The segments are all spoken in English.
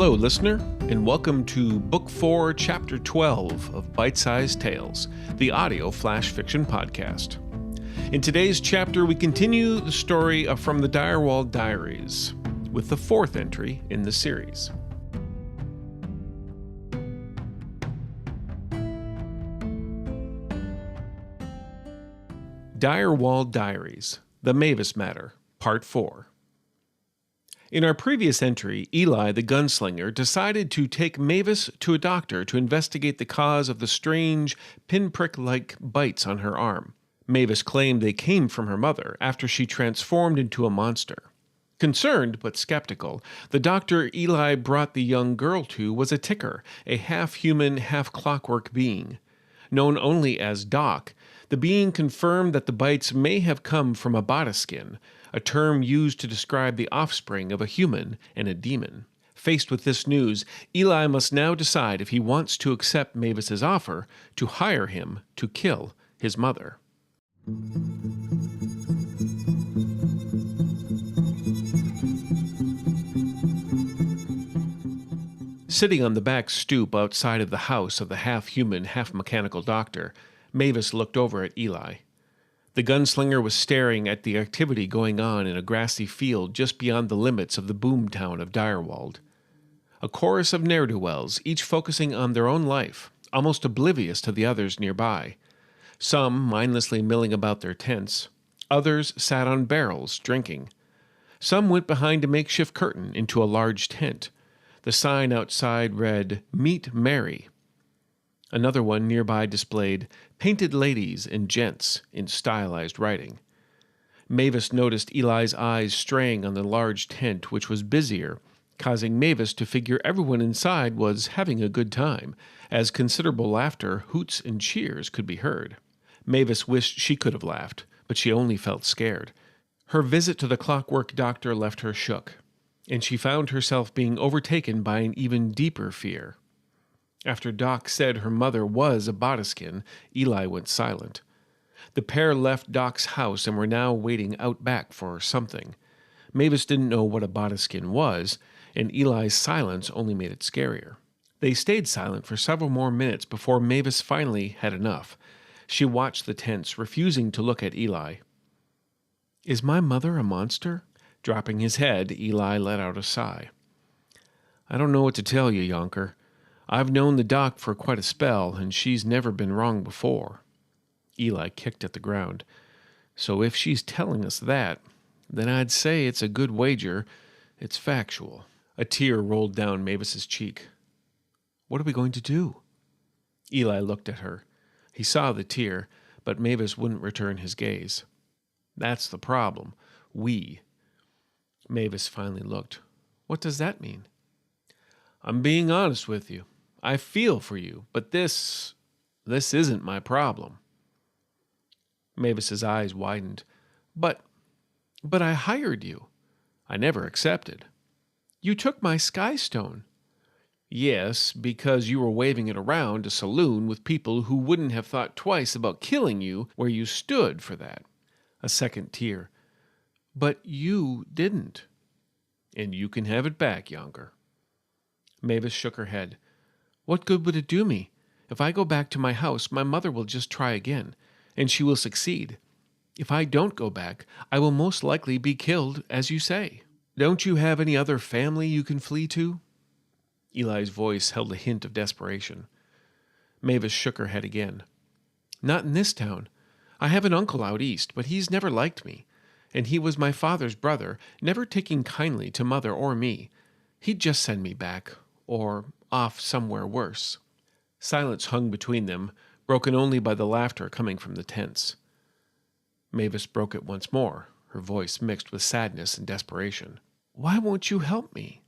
Hello, listener, and welcome to Book 4, Chapter 12 of Bite-Sized Tales, the audio flash fiction podcast. In today's chapter, we continue the story from the Direwald Diaries, with the fourth entry in the series. Direwald Diaries, the Maevis Matter, Part 4. In our previous entry, Eli the gunslinger decided to take Maevis to a doctor to investigate the cause of the strange, pinprick-like bites on her arm. Maevis claimed they came from her mother after she transformed into a monster. Concerned but skeptical, the doctor Eli brought the young girl to was a ticker, a half-human, half-clockwork being. Known only as Doc, the being confirmed that the bites may have come from a Botiskin, a term used to describe the offspring of a human and a demon. Faced with this news, Eli must now decide if he wants to accept Maevis's offer to hire him to kill his mother. Sitting on the back stoop outside of the house of the half-human, half-mechanical doctor, Maevis looked over at Eli. The gunslinger was staring at the activity going on in a grassy field just beyond the limits of the boom town of Direwald. A chorus of ne'er-do-wells, each focusing on their own life, almost oblivious to the others nearby. Some mindlessly milling about their tents. Others sat on barrels, drinking. Some went behind a makeshift curtain into a large tent. The sign outside read, "Meet Mary." Another one nearby displayed "Painted Ladies and Gents" in stylized writing. Maevis noticed Eli's eyes straying on the large tent, which was busier, causing Maevis to figure everyone inside was having a good time, as considerable laughter, hoots, and cheers could be heard. Maevis wished she could have laughed, but she only felt scared. Her visit to the clockwork doctor left her shook, and she found herself being overtaken by an even deeper fear. After Doc said her mother was a Botiskin, Eli went silent. The pair left Doc's house and were now waiting out back for something. Maevis didn't know what a Botiskin was, and Eli's silence only made it scarier. They stayed silent for several more minutes before Maevis finally had enough. She watched the tents, refusing to look at Eli. "Is my mother a monster?" Dropping his head, Eli let out a sigh. "I don't know what to tell you, Yonker. I've known the doc for quite a spell, and she's never been wrong before." Eli kicked at the ground. "So if she's telling us that, then I'd say it's a good wager it's factual." A tear rolled down Maevis's cheek. "What are we going to do?" Eli looked at her. He saw the tear, but Maevis wouldn't return his gaze. "That's the problem. We." Maevis finally looked. "What does that mean?" "I'm being honest with you. I feel for you, but this isn't my problem." Maevis's eyes widened. But I hired you." "I never accepted." "You took my skystone." "Yes, because you were waving it around a saloon with people who wouldn't have thought twice about killing you where you stood for that." A second tear. "But you didn't." "And you can have it back, Yonker." Maevis shook her head. "What good would it do me? If I go back to my house, my mother will just try again, and she will succeed. If I don't go back, I will most likely be killed, as you say. Don't you have any other family you can flee to?" Eli's voice held a hint of desperation. Maevis shook her head again. "Not in this town. I have an uncle out east, but he's never liked me, and he was my father's brother, never taking kindly to mother or me. He'd just send me back, or off somewhere worse." Silence hung between them, broken only by the laughter coming from the tents. Maevis broke it once more, her voice mixed with sadness and desperation. "Why won't you help me?"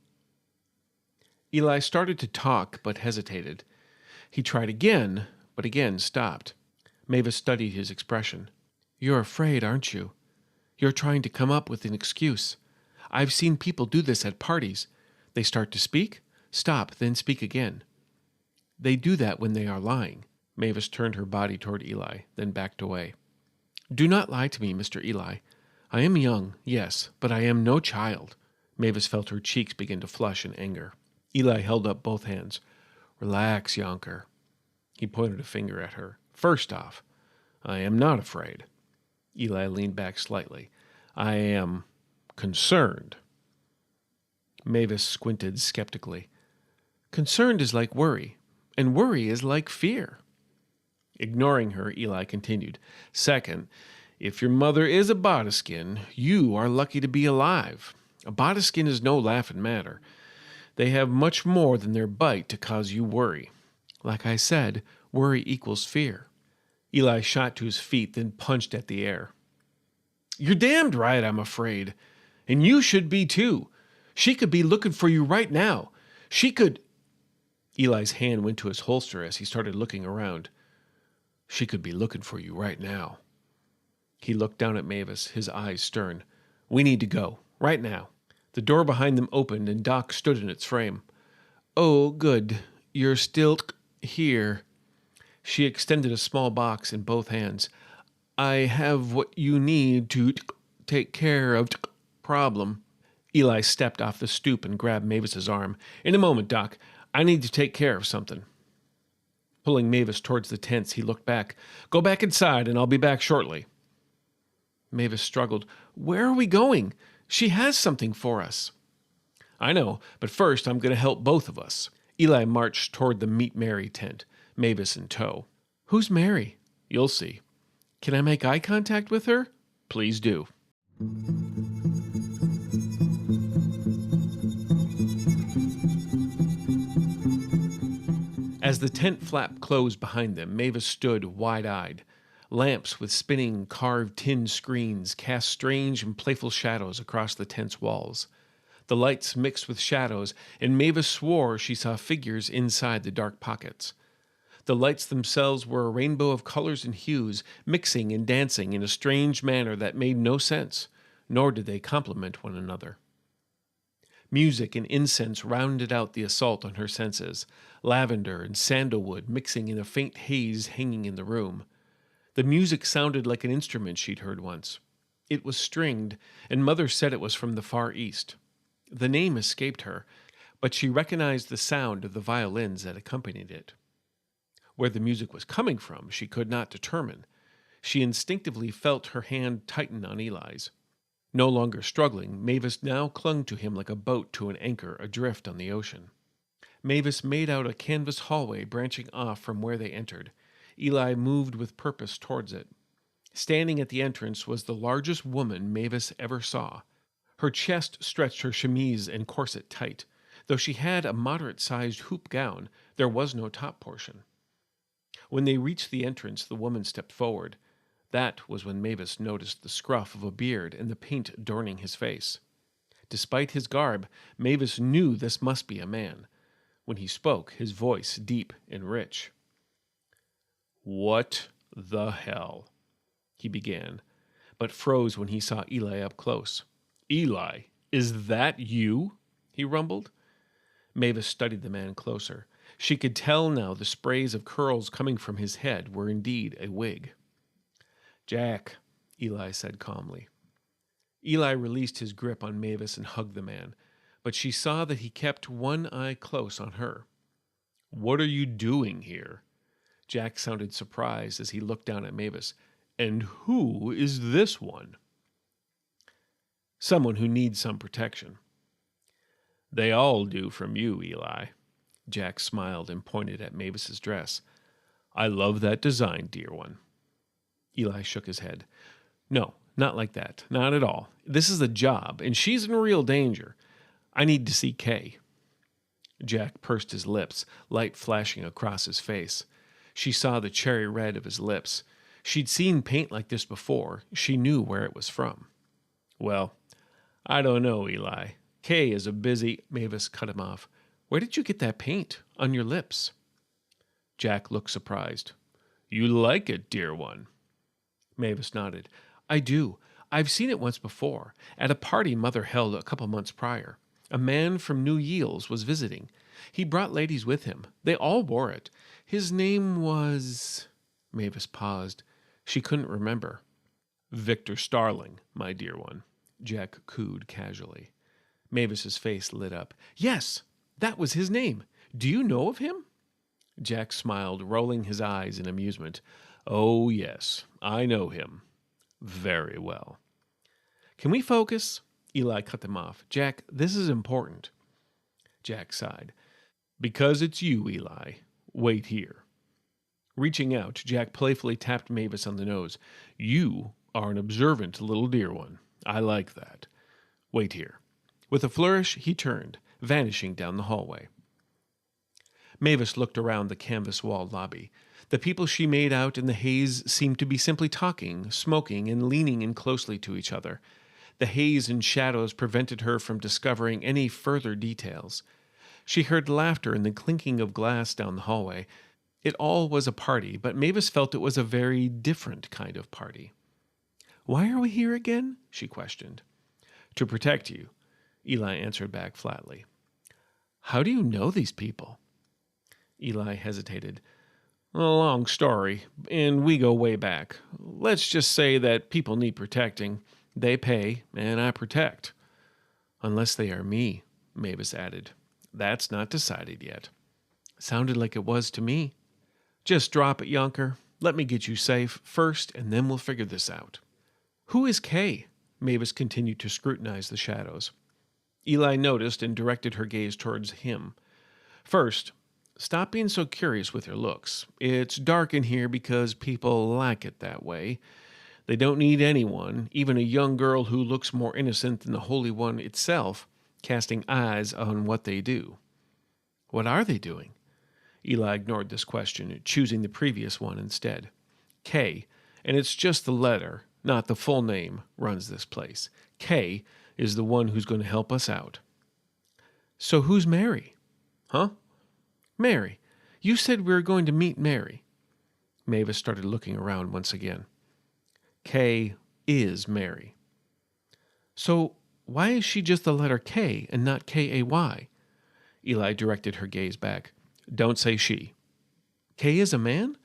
Eli started to talk, but hesitated. He tried again, but again stopped. Maevis studied his expression. "You're afraid, aren't you? You're trying to come up with an excuse. I've seen people do this at parties. They start to speak, stop, then speak again. They do that when they are lying." Maevis turned her body toward Eli, then backed away. "Do not lie to me, Mr. Eli. I am young, yes, but I am no child." Maevis felt her cheeks begin to flush in anger. Eli held up both hands. Relax, Yonker. He pointed a finger at her. First off, I am not afraid. Eli leaned back slightly. I am concerned. Maevis squinted skeptically. Concerned is like worry, and worry is like fear. Ignoring her, Eli continued. Second, if your mother is a Botiskin, you are lucky to be alive. A Botiskin is no laughing matter. They have much more than their bite to cause you worry. Like I said, worry equals fear. Eli shot to his feet, then punched at the air. You're damned right, I'm afraid. And you should be, too. She could be looking for you right now. She could... Eli's hand went to his holster as he started looking around. She could be looking for you right now. He looked down at Maevis, his eyes stern. We need to go, right now. The door behind them opened and Doc stood in its frame. Oh, good. You're still here. She extended a small box in both hands. I have what you need to take care of problem. Eli stepped off the stoop and grabbed Maevis's arm. In a moment, Doc. I need to take care of something. Pulling Maevis towards the tents, he looked back. Go back inside, and I'll be back shortly. Maevis struggled. Where are we going? She has something for us. I know, but first I'm going to help both of us. Eli marched toward the Meet Mary tent, Maevis in tow. Who's Mary? You'll see. Can I make eye contact with her? Please do. As the tent flap closed behind them, Maevis stood wide-eyed. Lamps with spinning, carved tin screens cast strange and playful shadows across the tent's walls. The lights mixed with shadows, and Maevis swore she saw figures inside the dark pockets. The lights themselves were a rainbow of colors and hues, mixing and dancing in a strange manner that made no sense, nor did they complement one another. Music and incense rounded out the assault on her senses, lavender and sandalwood mixing in a faint haze hanging in the room. The music sounded like an instrument she'd heard once. It was stringed, and Mother said it was from the Far East. The name escaped her, but she recognized the sound of the violins that accompanied it. Where the music was coming from, she could not determine. She instinctively felt her hand tighten on Eli's. No longer struggling, Maevis now clung to him like a boat to an anchor adrift on the ocean. Maevis made out a canvas hallway branching off from where they entered. Eli moved with purpose towards it. Standing at the entrance was the largest woman Maevis ever saw. Her chest stretched her chemise and corset tight. Though she had a moderate-sized hoop gown, there was no top portion. When they reached the entrance, the woman stepped forward. That was when Maevis noticed the scruff of a beard and the paint adorning his face. Despite his garb, Maevis knew this must be a man. When he spoke, his voice deep and rich. "What the hell?" he began, but froze when he saw Eli up close. "Eli, is that you?" he rumbled. Maevis studied the man closer. She could tell now the sprays of curls coming from his head were indeed a wig. "Jack," Eli said calmly. Eli released his grip on Maevis and hugged the man, but she saw that he kept one eye close on her. "What are you doing here?" Jack sounded surprised as he looked down at Maevis. "And who is this one?" "Someone who needs some protection." "They all do from you, Eli." Jack smiled and pointed at Maevis's dress. "I love that design, dear one." Eli shook his head. "No, not like that. Not at all. This is a job, and she's in real danger. I need to see Kay." Jack pursed his lips, light flashing across his face. She saw the cherry red of his lips. She'd seen paint like this before. She knew where it was from. "Well, I don't know, Eli. Kay is a busy—" Maevis cut him off. "Where did you get that paint? On your lips?" Jack looked surprised. "You like it, dear one?" Maevis nodded. "I do. I've seen it once before, at a party Mother held a couple months prior. A man from New Yields was visiting. He brought ladies with him. They all wore it. His name was—" Maevis paused. She couldn't remember. "Victor Starling, my dear one," Jack cooed casually. Maevis's face lit up. "Yes, That was his name. Do you know of him? Jack smiled, rolling his eyes in amusement. Oh, yes, I know him. Very well. Can we focus? Eli cut them off. Jack, this is important. Jack sighed. Because it's you, Eli. Wait here. Reaching out, Jack playfully tapped Maevis on the nose. You are an observant little dear one. I like that. Wait here. With a flourish, he turned, vanishing down the hallway. Maevis looked around the canvas-walled lobby. The people she made out in the haze seemed to be simply talking, smoking, and leaning in closely to each other. The haze and shadows prevented her from discovering any further details. She heard laughter and the clinking of glass down the hallway. It all was a party, but Maevis felt it was a very different kind of party. Why are we here again? She questioned. To protect you, Eli answered back flatly. How do you know these people? Eli hesitated. A long story, and we go way back. Let's just say that people need protecting. They pay, and I protect. Unless they are me, Maevis added. That's not decided yet. Sounded like it was to me. Just drop it, Yonker. Let me get you safe first, and then we'll figure this out. Who is Kay? Maevis continued to scrutinize the shadows. Eli noticed and directed her gaze towards him. First, stop being so curious with your looks. It's dark in here because people like it that way. They don't need anyone, even a young girl who looks more innocent than the Holy One itself, casting eyes on what they do. What are they doing? Eli ignored this question, choosing the previous one instead. K, and it's just the letter, not the full name, runs this place. K is the one who's going to help us out. So who's Mary? Huh? Mary. You said we were going to meet Mary. Maevis started looking around once again. K is Mary. So why is she just the letter K and not K-A-Y? Eli directed her gaze back. Don't say she. K is a man?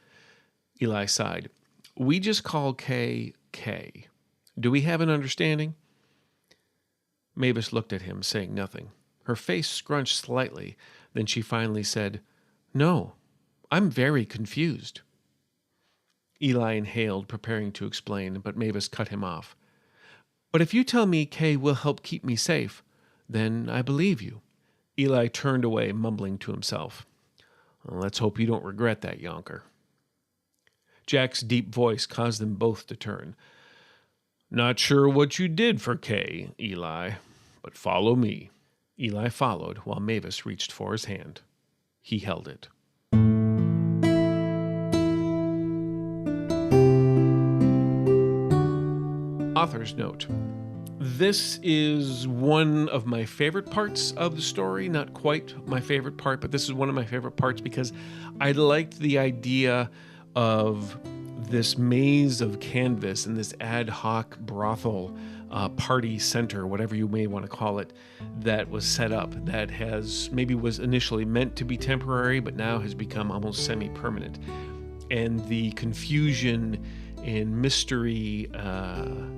Eli sighed. We just call K K. Do we have an understanding? Maevis looked at him, saying nothing. Her face scrunched slightly. Then she finally said, No, I'm very confused. Eli inhaled, preparing to explain, but Maevis cut him off. But if you tell me Kay will help keep me safe, then I believe you. Eli turned away, mumbling to himself. Well, let's hope you don't regret that, Yonker. Jack's deep voice caused them both to turn. Not sure what you did for Kay, Eli, but follow me. Eli followed while Maevis reached for his hand. He held it. Author's note. This is one of my favorite parts of the story. Not quite my favorite part, but this is one of my favorite parts because I liked the idea of this maze of canvas and this ad hoc brothel party center, whatever you may want to call it, that was set up, that was initially meant to be temporary, but now has become almost semi-permanent. And the confusion and mystery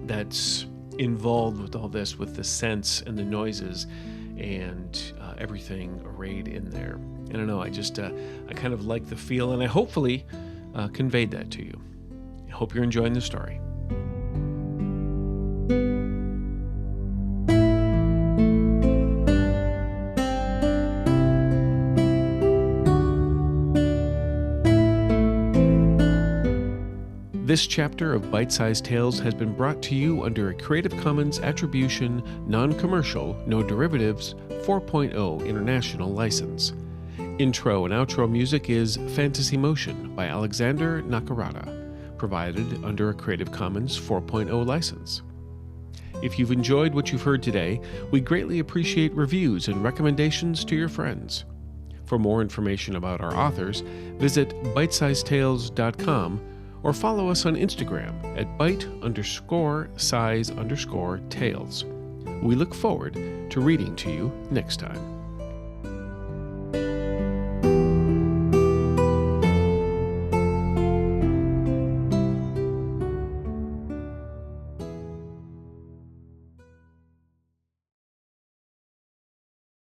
that's involved with all this, with the scents and the noises and everything arrayed in there. I don't know, I kind of like the feel, and I hopefully conveyed that to you. I hope you're enjoying the story. This chapter of Bite-Sized Tales has been brought to you under a Creative Commons Attribution, Non-Commercial, No Derivatives 4.0 International License. Intro and outro music is Fantasy Motion by Alexander Nakarada, provided under a Creative Commons 4.0 license. If you've enjoyed what you've heard today, we greatly appreciate reviews and recommendations to your friends. For more information about our authors, visit bitesizedtales.com or follow us on Instagram at bite_size_tales. We look forward to reading to you next time.